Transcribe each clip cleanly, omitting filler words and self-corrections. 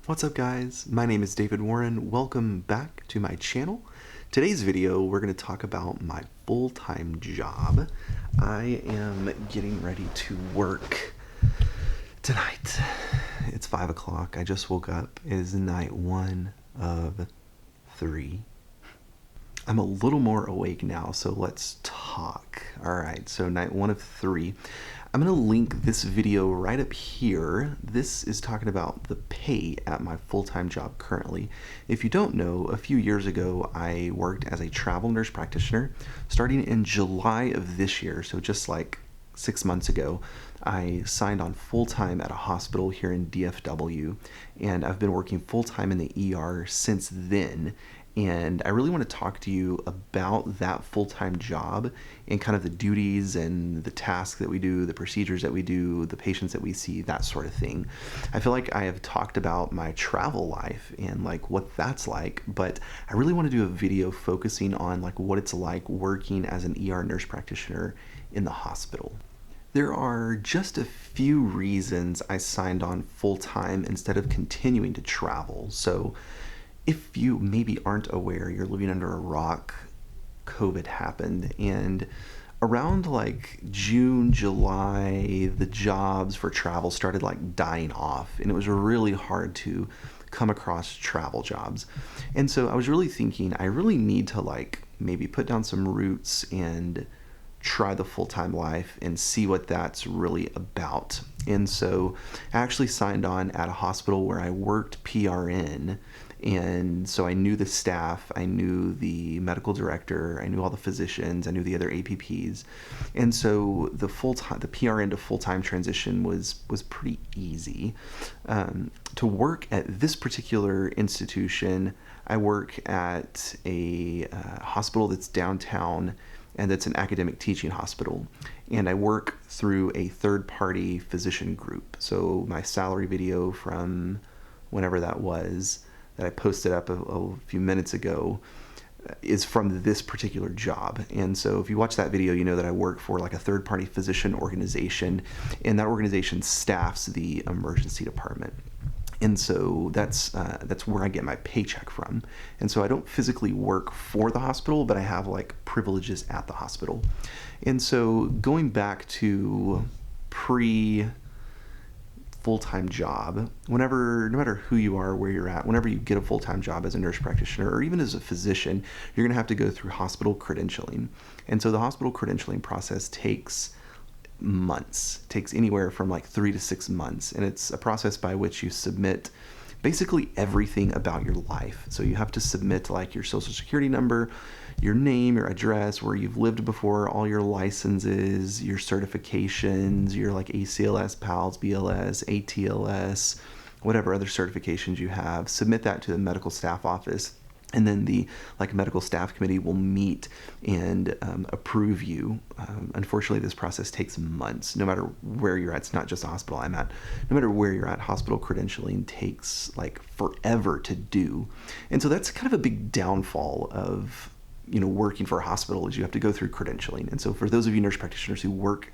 What's up guys? My name is David Warren. Welcome back to my channel. Today's video we're going to talk about my full-time job. I am getting ready to work tonight. It's 5 o'clock. I just woke up. It is night 1 of 3. I'm a little more awake now, so let's talk. Alright, so night 1 of 3. I'm going to link this video right up here. This is talking about the pay at my full-time job currently. If you don't know, a few years ago I worked as a travel nurse practitioner. Starting in July of this year, so just like 6 months ago, I signed on full-time at a hospital here in DFW, and I've been working full-time in the ER since then. And I really want to talk to you about that full-time job and kind of the duties and the tasks that we do, the procedures that we do, the patients that we see, that sort of thing. I feel like I have talked about my travel life and like what that's like, but I really want to do a video focusing on like what it's like working as an ER nurse practitioner in the hospital. There are just a few reasons I signed on full-time instead of continuing to travel. So if you maybe aren't aware, you're living under a rock, COVID happened, and around like June, July, the jobs for travel started like dying off, and it was really hard to come across travel jobs. And so I was really thinking, I really need to like maybe put down some roots and try the full-time life and see what that's really about. And so I actually signed on at a hospital where I worked PRN, and so I knew the staff, I knew the medical director, I knew all the physicians, I knew the other APPs. And so the PRN to full-time transition was pretty easy. To work at this particular institution, I work at a hospital that's downtown, and that's an academic teaching hospital. And I work through a third-party physician group. So my salary video from whenever that was, that I posted up a few minutes ago, is from this particular job. And so if you watch that video, you know that I work for like a third-party physician organization, and that organization staffs the emergency department. And so that's where I get my paycheck from. And so I don't physically work for the hospital, but I have like privileges at the hospital. And so going back to full-time job, no matter who you are, where you're at, whenever you get a full-time job as a nurse practitioner or even as a physician, you're going to have to go through hospital credentialing. And so the hospital credentialing process takes months. It takes anywhere from like 3 to 6 months, and it's a process by which you submit basically everything about your life. So you have to submit like your social security number, your name, your address, where you've lived before, all your licenses, your certifications, your like ACLS, PALS, BLS, ATLS, whatever other certifications you have. Submit that to the medical staff office, and then the medical staff committee will meet and approve you. Unfortunately, this process takes months, no matter where you're at. It's not just a hospital I'm at. No matter where you're at, hospital credentialing takes like forever to do. And so that's kind of a big downfall of working for a hospital, is you have to go through credentialing. And so for those of you nurse practitioners who work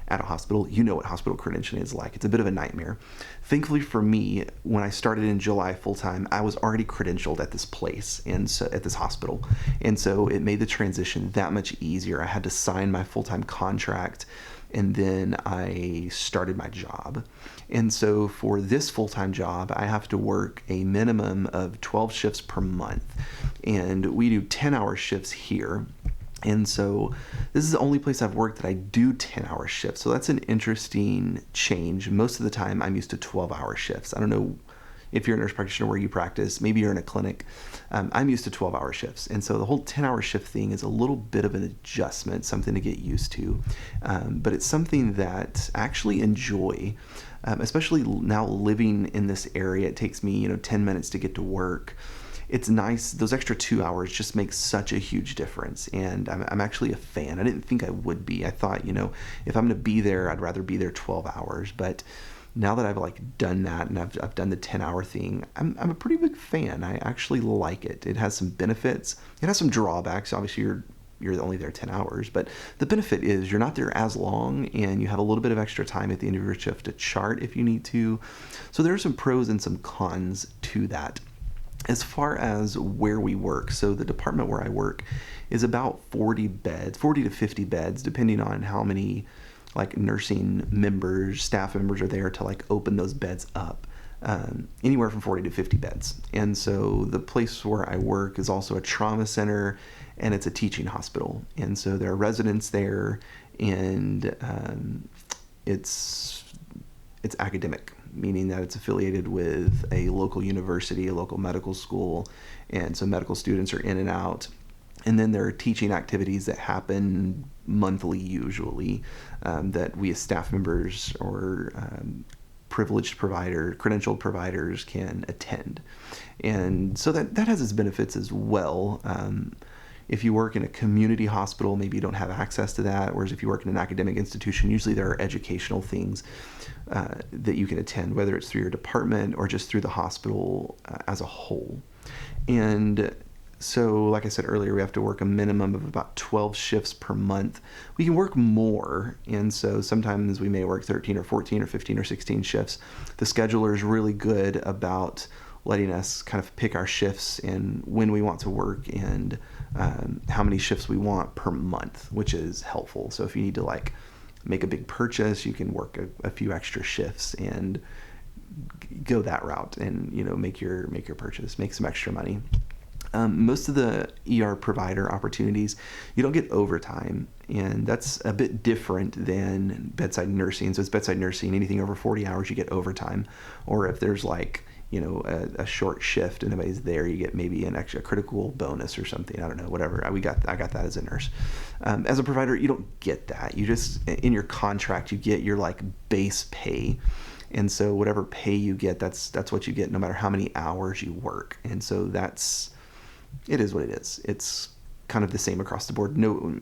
at a hospital, you know what hospital credentialing is like. It's a bit of a nightmare. Thankfully for me, when I started in July full-time, I was already credentialed at this place, and so at this hospital. And so it made the transition that much easier. I had to sign my full-time contract, and then I started my job. And so for this full-time job, I have to work a minimum of 12 shifts per month. And we do 10-hour shifts here. And so this is the only place I've worked that I do 10-hour shifts. So that's an interesting change. Most of the time I'm used to 12-hour shifts. I don't know if you're a nurse practitioner where you practice, maybe you're in a clinic. I'm used to 12-hour shifts. And so the whole 10-hour shift thing is a little bit of an adjustment, something to get used to. But it's something that I actually enjoy, especially now living in this area. It takes me 10 minutes to get to work. It's nice. Those extra 2 hours just make such a huge difference, and I'm actually a fan. I didn't think I would be. I thought, if I'm going to be there, I'd rather be there 12 hours. But now that I've done that, and I've done the 10-hour thing, I'm a pretty big fan. I actually like it. It has some benefits. It has some drawbacks. Obviously, you're you're only there 10 hours. But the benefit is you're not there as long, and you have a little bit of extra time at the end of your shift to chart if you need to. So there are some pros and some cons to that. As far as where we work, so the department where I work is about 40 to 50 beds, depending on how many like nursing members, staff members are there to like open those beds up. Anywhere from 40 to 50 beds. And so the place where I work is also a trauma center, and it's a teaching hospital. And so there are residents there, and it's academic, meaning that it's affiliated with a local university, a local medical school, and so medical students are in and out. And then there are teaching activities that happen monthly, usually, that we as staff members or privileged credentialed providers can attend. And so that has its benefits as well. If you work in a community hospital, maybe you don't have access to that, whereas if you work in an academic institution, usually there are educational things that you can attend, whether it's through your department or just through the hospital as a whole. And so, like I said earlier, we have to work a minimum of about 12 shifts per month. We can work more, and so sometimes we may work 13 or 14 or 15 or 16 shifts. The scheduler is really good about letting us kind of pick our shifts and when we want to work and how many shifts we want per month, which is helpful. So if you need to like make a big purchase, you can work a few extra shifts and go that route and, you know, make your purchase, make some extra money. Most of the ER provider opportunities, you don't get overtime, and that's a bit different than bedside nursing. So it's bedside nursing, anything over 40 hours, you get overtime. Or if there's like, you know, a short shift and nobody's there, you get maybe an extra critical bonus or something. I don't know, whatever. I got that as a nurse. As a provider, you don't get that. You just, in your contract, you get your like base pay. And so whatever pay you get, that's what you get no matter how many hours you work. And so it is what it is. It's kind of the same across the board. No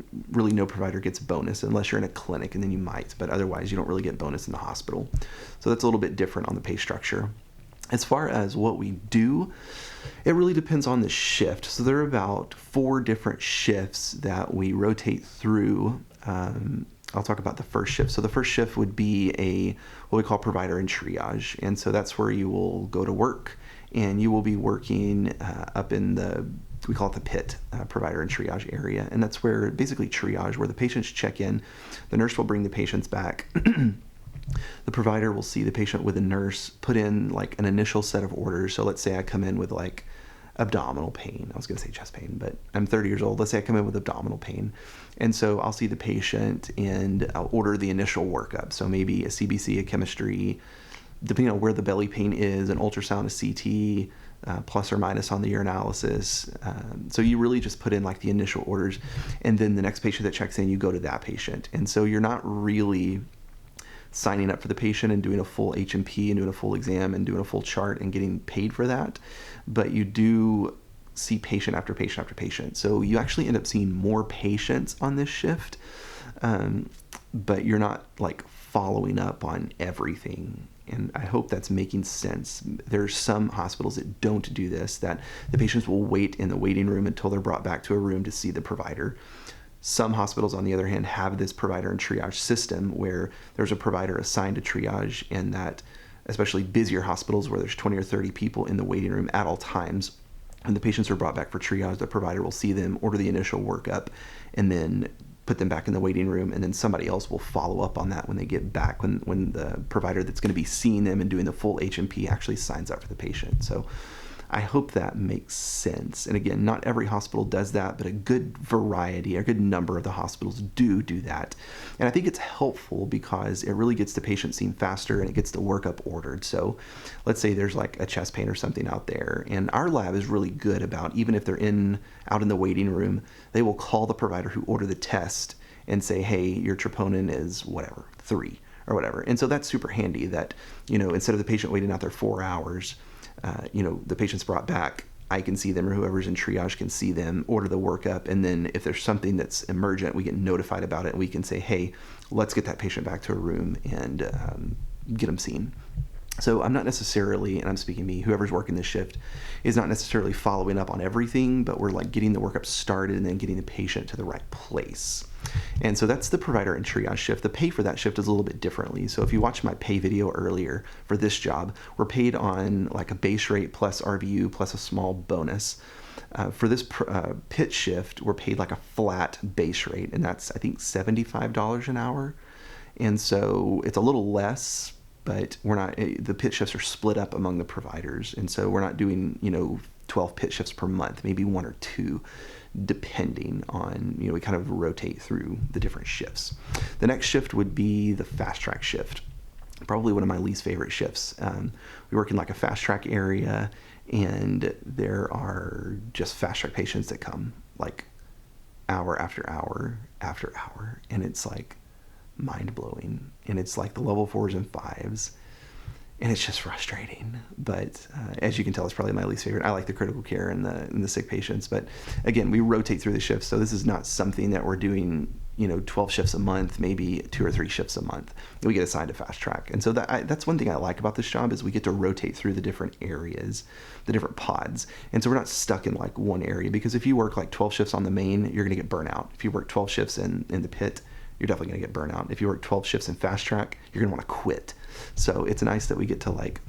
provider gets a bonus unless you're in a clinic, and then you might, but otherwise you don't really get bonus in the hospital. So that's a little bit different on the pay structure. As far as what we do, it really depends on the shift. So there are about 4 different shifts that we rotate through. I'll talk about the first shift. So the first shift would be what we call provider in triage. And so that's where you will go to work, and you will be working up in we call it the pit, provider and triage area. And that's where basically triage, where the patients check in, the nurse will bring the patients back. The provider will see the patient with a nurse, put in like an initial set of orders. So let's say I come in with like abdominal pain. I was going to say chest pain, but I'm 30 years old. Let's say I come in with abdominal pain. And so I'll see the patient and I'll order the initial workup. So maybe a CBC, a chemistry, depending on where the belly pain is, an ultrasound, a CT, plus or minus on the urinalysis. So you really just put in like the initial orders, and then the next patient that checks in, you go to that patient. And so you're not really signing up for the patient and doing a full H&P and doing a full exam and doing a full chart and getting paid for that, but you do see patient after patient after patient. So you actually end up seeing more patients on this shift, but you're not like following up on everything. And I hope that's making sense. There's some hospitals that don't do this, that the patients will wait in the waiting room until they're brought back to a room to see the provider. Some hospitals, on the other hand, have this provider and triage system where there's a provider assigned to triage, and that, especially busier hospitals where there's 20 or 30 people in the waiting room at all times, and the patients are brought back for triage, the provider will see them, order the initial workup, and then put them back in the waiting room, and then somebody else will follow up on that when they get back, when the provider that's going to be seeing them and doing the full H&P actually signs up for the patient. So I hope that makes sense. And again, not every hospital does that, but a good variety, a good number of the hospitals do that. And I think it's helpful because it really gets the patient seen faster and it gets the workup ordered. So let's say there's like a chest pain or something out there, and our lab is really good about, even if they're out in the waiting room, they will call the provider who ordered the test and say, hey, your troponin is whatever, 3 or whatever. And so that's super handy that, instead of the patient waiting out there 4 hours, the patient's brought back, I can see them, or whoever's in triage can see them, order the workup, and then if there's something that's emergent, we get notified about it, and we can say, hey, let's get that patient back to a room and get them seen. So I'm not necessarily, and I'm speaking to me, whoever's working this shift is not necessarily following up on everything, but we're like getting the workup started and then getting the patient to the right place. And so that's the provider and triage shift. The pay for that shift is a little bit differently. So if you watched my pay video earlier for this job, we're paid on like a base rate plus RVU plus a small bonus. For this pit shift, we're paid like a flat base rate, and that's, I think, $75 an hour. And so it's a little less, but we're not, the pit shifts are split up among the providers. And so we're not doing, 12 pit shifts per month, maybe one or two, depending on, we kind of rotate through the different shifts. The next shift would be the fast track shift. Probably one of my least favorite shifts. We work in like a fast track area, and there are just fast track patients that come like hour after hour after hour, and it's like mind blowing. And it's like the level 4s and 5s, and it's just frustrating. But as you can tell, it's probably my least favorite. I like the critical care and the sick patients, but again, we rotate through the shifts, so this is not something that we're doing 12 shifts a month, maybe 2 or 3 shifts a month. We get assigned to fast track. And so that's one thing I like about this job, is we get to rotate through the different areas, the different pods. And so we're not stuck in like one area, because if you work like 12 shifts on the main, you're going to get burnout. If you work 12 shifts in the pit, you're definitely going to get burnout. If you work 12 shifts in fast track, you're going to want to quit. So it's nice that we get to like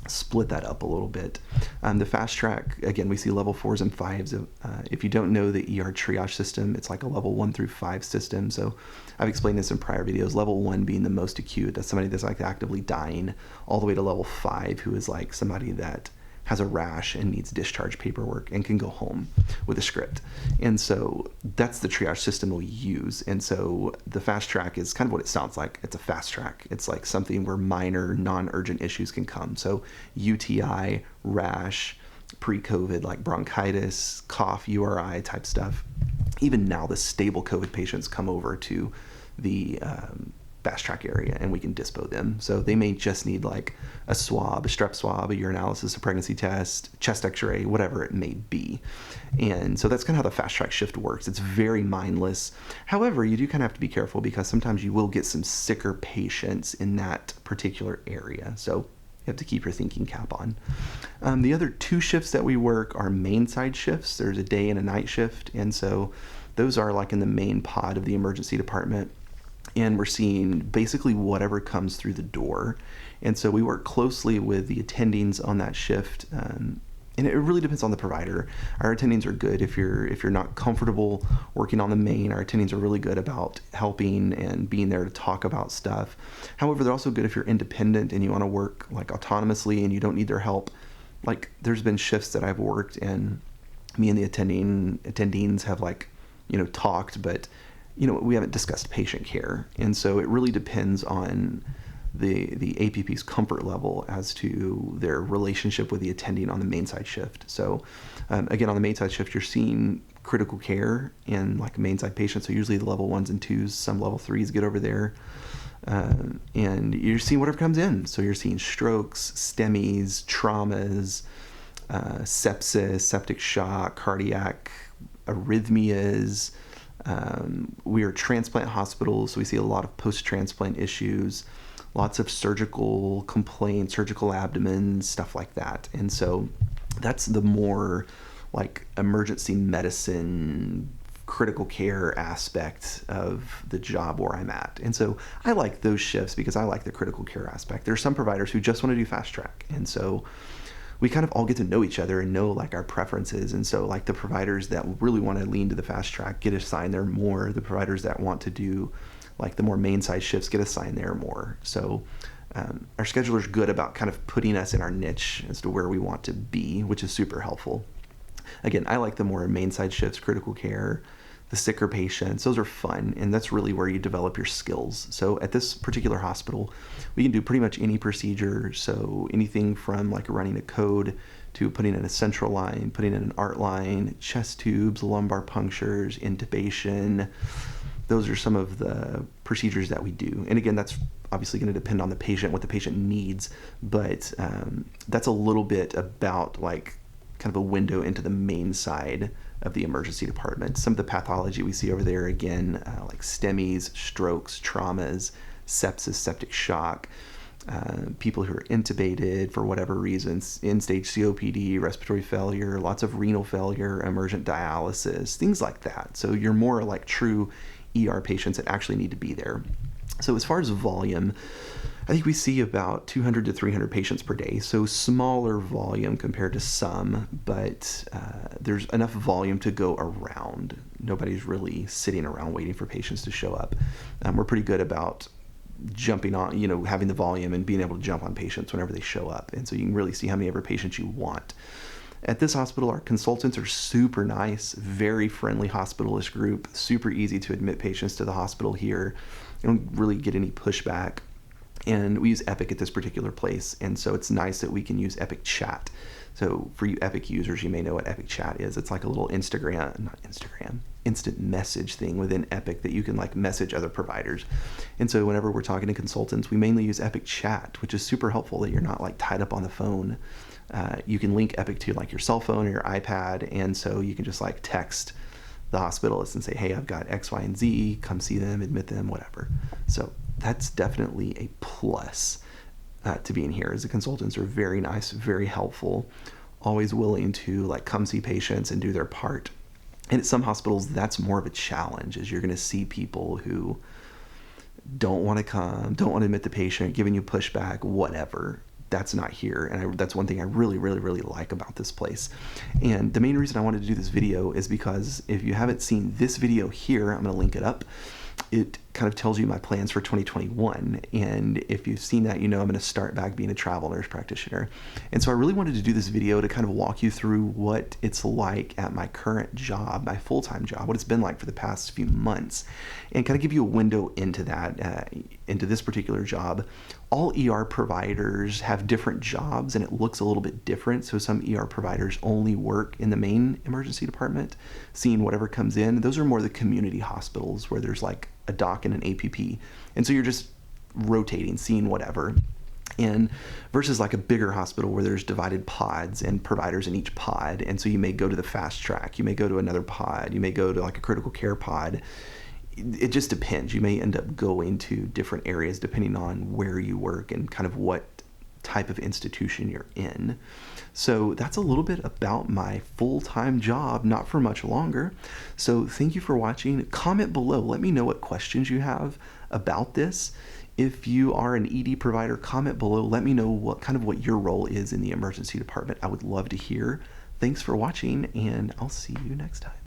split that up a little bit. The fast track, again, we see level 4s and 5s. If you don't know the ER triage system, it's like a level 1 through 5 system. So I've explained this in prior videos. Level 1 being the most acute, that's somebody that's like actively dying, all the way to level 5, who is like somebody that has a rash and needs discharge paperwork and can go home with a script. And so that's the triage system we use. And so the fast track is kind of what it sounds like. It's a fast track. It's like something where minor, non-urgent issues can come. So UTI, rash, pre-COVID, like bronchitis, cough, URI type stuff. Even now, the stable COVID patients come over to the fast track area, and we can dispo them. So they may just need like a swab, a strep swab, a urinalysis, a pregnancy test, chest x-ray, whatever it may be. And so that's kind of how the fast track shift works. It's very mindless. However, you do kind of have to be careful, because sometimes you will get some sicker patients in that particular area. So you have to keep your thinking cap on. The other 2 shifts that we work are main side shifts. There's a day and a night shift. And so those are like in the main pod of the emergency department. And we're seeing basically whatever comes through the door. And so we work closely with the attendings on that shift. And it really depends on the provider. Our attendings are good. If you're not comfortable working on the main, our attendings are really good about helping and being there to talk about stuff. However, they're also good if you're independent and you want to work like autonomously and you don't need their help. Like there's been shifts that I've worked, and me and the attendings have like, talked, but we haven't discussed patient care. And so it really depends on the APP's comfort level as to their relationship with the attending on the main side shift. So again, on the main side shift, you're seeing critical care and like main side patients. So usually the level 1s and 2s, some level 3s get over there. And you're seeing whatever comes in. So you're seeing strokes, STEMIs, traumas, sepsis, septic shock, cardiac arrhythmias. We are transplant hospitals, so we see a lot of post-transplant issues, lots of surgical complaints, surgical abdomens, stuff like that. And so that's the more like emergency medicine, critical care aspect of the job where I'm at. And so I like those shifts because I like the critical care aspect. There are some providers who just want to do fast track. And so we kind of all get to know each other and know like our preferences. And so like the providers that really want to lean to the fast track get assigned there more. The providers that want to do like the more main side shifts get assigned there more. So our scheduler's good about kind of putting us in our niche as to where we want to be, which is super helpful. Again, I like the more main side shifts, critical care, the sicker patients. Those are fun, and that's really where you develop your skills. So at this particular hospital, we can do pretty much any procedure. So anything from like running a code to putting in a central line, putting in an art line, chest tubes, lumbar punctures, intubation. Those are some of the procedures that we do. And again, that's obviously going to depend on the patient, what the patient needs, but that's a little bit about like kind of a window into the main side of the emergency department. Some of the pathology we see over there, again, like STEMIs, strokes, traumas, sepsis, septic shock. people who are intubated for whatever reasons, end-stage COPD, respiratory failure, lots of renal failure, emergent dialysis, things like that. So you're more like true ER patients that actually need to be there. So as far as volume, I think we see about 200 to 300 patients per day, so smaller volume compared to some, but there's enough volume to go around. Nobody's really sitting around waiting for patients to show up. We're pretty good about jumping on, having the volume and being able to jump on patients whenever they show up. And so you can really see how many ever patients you want. At this hospital, our consultants are super nice, very friendly hospitalist group, super easy to admit patients to the hospital here. You don't really get any pushback. And we use Epic at this particular place, and so it's nice that we can use Epic Chat. So for you Epic users, you may know what Epic Chat is. It's like a little instant message thing within Epic that you can like message other providers. And so whenever we're talking to consultants, we mainly use Epic Chat, which is super helpful that you're not like tied up on the phone. You can link Epic to like your cell phone or your iPad, and so you can just like text the hospitalist and say, hey, I've got X, Y, and Z, come see them, admit them, whatever. So that's definitely a plus to being here, as the consultants are very nice, very helpful, always willing to like come see patients and do their part. And at some hospitals, that's more of a challenge, as you're going to see people who don't want to come, don't want to admit the patient, giving you pushback, whatever. That's not here, and that's one thing I really, really, really like about this place. And the main reason I wanted to do this video is because if you haven't seen this video here, I'm going to link it up. It kind of tells you my plans for 2021, and if you've seen that, I'm going to start back being a travel nurse practitioner. And so I really wanted to do this video to kind of walk you through what it's like at my current job, my full-time job, what it's been like for the past few months, and kind of give you a window into that, into this particular job. All ER providers have different jobs, and it looks a little bit different. So some ER providers only work in the main emergency department, seeing whatever comes in. Those are more the community hospitals where there's like a doc and an APP. And so you're just rotating, seeing whatever. And versus like a bigger hospital where there's divided pods and providers in each pod. And so you may go to the fast track, you may go to another pod, you may go to like a critical care pod. It just depends. You may end up going to different areas depending on where you work and kind of what type of institution you're in. So that's a little bit about my full-time job, not for much longer. So thank you for watching. Comment below. Let me know what questions you have about this. If you are an ED provider, comment below. Let me know what your role is in the emergency department. I would love to hear. Thanks for watching, and I'll see you next time.